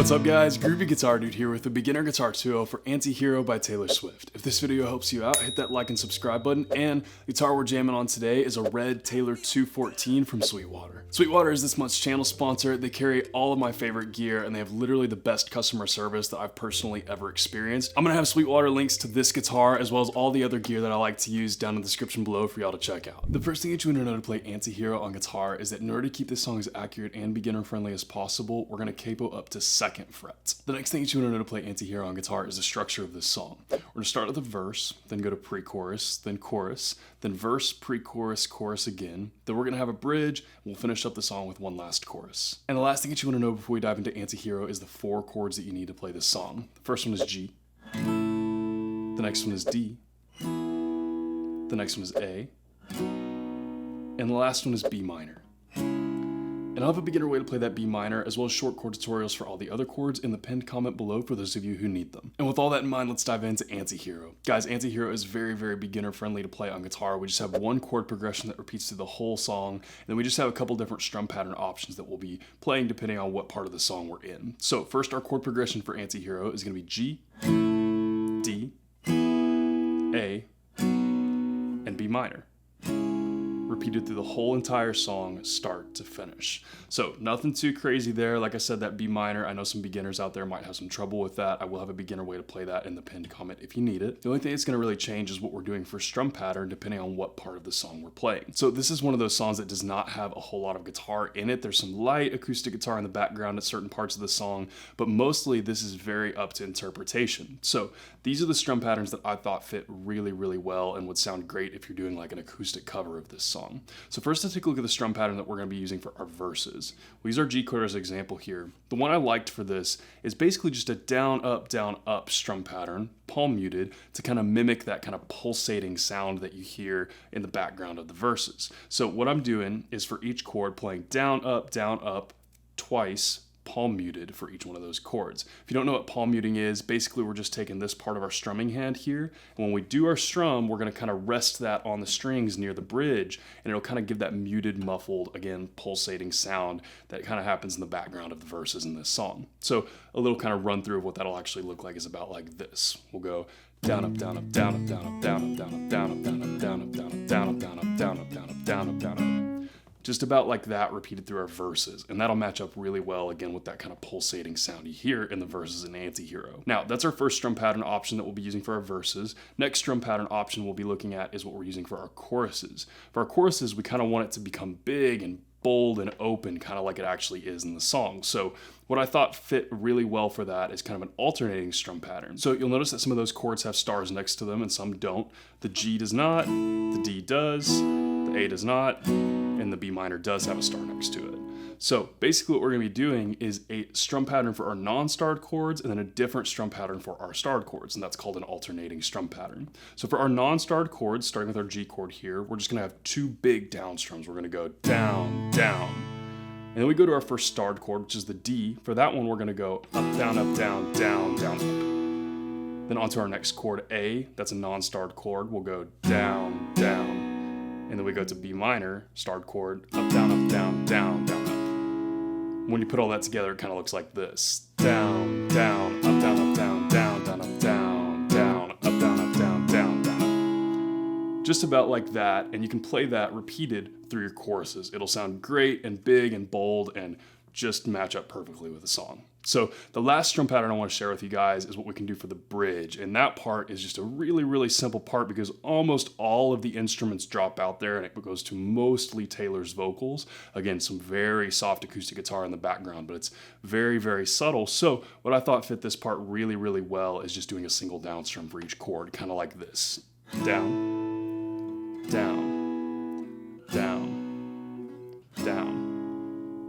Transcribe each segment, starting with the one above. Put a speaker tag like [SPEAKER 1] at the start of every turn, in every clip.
[SPEAKER 1] What's up guys, Groovy Guitar Dude here with a beginner guitar tutorial for Anti-Hero by Taylor Swift. If this video helps you out, hit that like and subscribe button, and the guitar we're jamming on today is a red Taylor 214 from Sweetwater. Sweetwater is this month's channel sponsor. They carry all of my favorite gear and they have literally the best customer service that I've personally ever experienced. I'm gonna have Sweetwater links to this guitar as well as all the other gear that I like to use down in the description below for y'all to check out. The first thing that you want to know to play Anti-Hero on guitar is that in order to keep this song as accurate and beginner friendly as possible, we're gonna capo up to 2nd frets. The next thing that you want to know to play Anti-Hero on guitar is the structure of this song. We're going to start with the verse, then go to pre-chorus, then chorus, then verse, pre-chorus, chorus again. Then we're going to have a bridge, and we'll finish up the song with one last chorus. And the last thing that you want to know before we dive into Anti-Hero is the 4 chords that you need to play this song. The first one is G, the next one is D, the next one is A, and the last one is B minor. And I'll have a beginner way to play that B minor, as well as short chord tutorials for all the other chords in the pinned comment below for those of you who need them. And with all that in mind, let's dive into Anti-Hero. Guys, Anti-Hero is very, very beginner friendly to play on guitar. We just have one chord progression that repeats through the whole song, and then we just have a couple different strum pattern options that we'll be playing depending on what part of the song we're in. So first, our chord progression for Anti-Hero is going to be G, D, A, and B minor. Repeated through the whole entire song, start to finish. So nothing too crazy there. Like I said, that B minor, I know some beginners out there might have some trouble with that. I will have a beginner way to play that in the pinned comment if you need it. The only thing that's going to really change is what we're doing for strum pattern depending on what part of the song we're playing. So this is one of those songs that does not have a whole lot of guitar in it. There's some light acoustic guitar in the background at certain parts of the song, but mostly this is very up to interpretation. So these are the strum patterns that I thought fit really, really well and would sound great if you're doing like an acoustic cover of this song. So first, let's take a look at the strum pattern that we're going to be using for our verses. We'll use our G chord as an example here. The one I liked for this is basically just a down, up strum pattern, palm muted, to kind of mimic that kind of pulsating sound that you hear in the background of the verses. So what I'm doing is for each chord playing down, up twice, palm muted for each one of those chords. If you don't know what palm muting is, basically we're just taking this part of our strumming hand here, and when we do our strum, we're going to kind of rest that on the strings near the bridge, and it'll kind of give that muted, muffled, again, pulsating sound that kind of happens in the background of the verses in this song. So a little kind of run through of what that'll actually look like is about like this. We'll go down, up, down, up, down, up, down, up, down, up, down, up, down, up, down, up, down, up, down, up, down, up, down, up, down, up, down, up, down, up, down, up. Just about like that repeated through our verses, and that'll match up really well again with that kind of pulsating sound you hear in the verses in Anti-Hero. Now that's our first strum pattern option that we'll be using for our verses. Next strum pattern option we'll be looking at is what we're using for our choruses. For our choruses, we kind of want it to become big and bold and open, kind of like it actually is in the song. So what I thought fit really well for that is kind of an alternating strum pattern. So you'll notice that some of those chords have stars next to them and some don't. The G does not, the D does, the A does not, and the B minor does have a star next to it. So basically what we're going to be doing is a strum pattern for our non-starred chords and then a different strum pattern for our starred chords, and that's called an alternating strum pattern. So for our non-starred chords, starting with our G chord here, we're just going to have 2 big down strums. We're going to go down, down. And then we go to our first starred chord, which is the D. For that one, we're going to go up, down, down, down, up. Then onto our next chord, A. That's a non-starred chord. We'll go down, down. And then we go to B minor, starred chord, up, down, down, down, up. When you put all that together, it kind of looks like this. Down, down, up, down, down, down, up, down, down, up, down, down, up. Just about like that, and you can play that repeated through your choruses. It'll sound great and big and bold and just match up perfectly with the song. So the last strum pattern I want to share with you guys is what we can do for the bridge, and that part is just a really, really simple part because almost all of the instruments drop out there and it goes to mostly Taylor's vocals. Again, some very soft acoustic guitar in the background, but it's very, very subtle. So what I thought fit this part really, really well is just doing a single down strum for each chord, kind of like this. Down, down, down, down.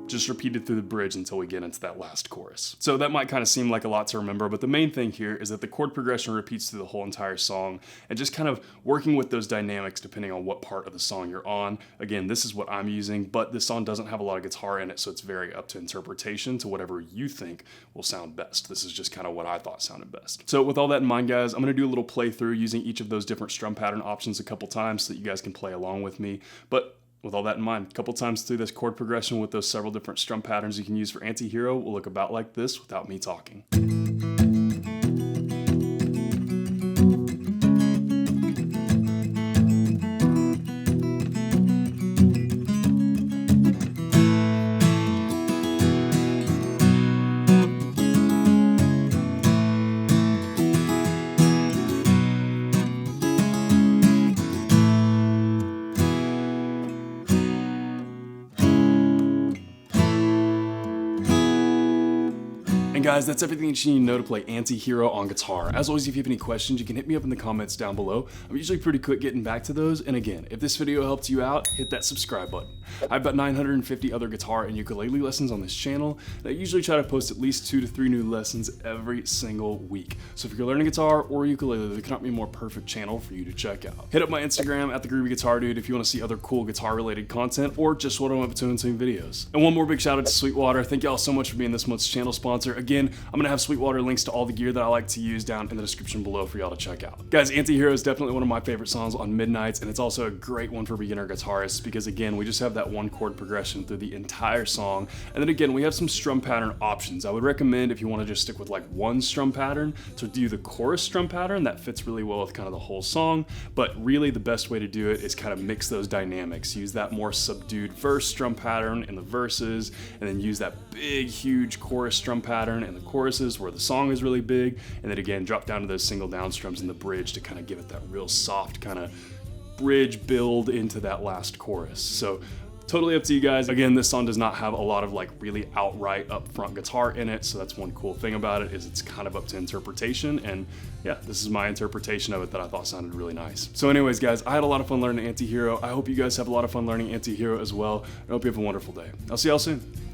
[SPEAKER 1] Just repeated through the bridge until we get into that last chorus. So that might kind of seem like a lot to remember, but the main thing here is that the chord progression repeats through the whole entire song and just kind of working with those dynamics depending on what part of the song you're on. Again, this is what I'm using, but this song doesn't have a lot of guitar in it, so it's very up to interpretation to whatever you think will sound best. This is just kind of what I thought sounded best. So with all that in mind, guys, I'm going to do a little playthrough using each of those different strum pattern options a couple times so that you guys can play along with me. But with all that in mind, a couple times through this chord progression with those several different strum patterns you can use for Anti-Hero will look about like this without me talking. And guys, that's everything that you need to know to play Anti-Hero on guitar. As always, if you have any questions, you can hit me up in the comments down below. I'm usually pretty quick getting back to those. And again, if this video helped you out, hit that subscribe button. I have about 950 other guitar and ukulele lessons on this channel, and I usually try to post at least 2 to 3 new lessons every single week. So if you're learning guitar or ukulele, there cannot be a more perfect channel for you to check out. Hit up my Instagram at @thegroovyguitardude if you want to see other cool guitar related content or just what I'm up to in some videos. And one more big shout out to Sweetwater. Thank y'all so much for being this month's channel sponsor. Again, I'm gonna have Sweetwater links to all the gear that I like to use down in the description below for y'all to check out. Guys, Anti-Hero is definitely one of my favorite songs on midnights, and it's also a great one for beginner guitarists because again, we just have that one chord progression through the entire song. And then again, we have some strum pattern options. I would recommend if you want to just stick with like one strum pattern to do the chorus strum pattern. That fits really well with kind of the whole song, but really the best way to do it is kind of mix those dynamics. Use that more subdued verse strum pattern in the verses, and then use that big, huge chorus strum pattern in the choruses where the song is really big, and then again drop down to those single down strums in the bridge to kind of give it that real soft kind of bridge build into that last chorus. So totally up to you guys. Again, this song does not have a lot of like really outright upfront guitar in it, so that's one cool thing about it, is it's kind of up to interpretation. And yeah, this is my interpretation of it that I thought sounded really nice. So anyways guys, I had a lot of fun learning Anti-Hero. I hope you guys have a lot of fun learning Anti-Hero as well. I hope you have a wonderful day. I'll see y'all soon.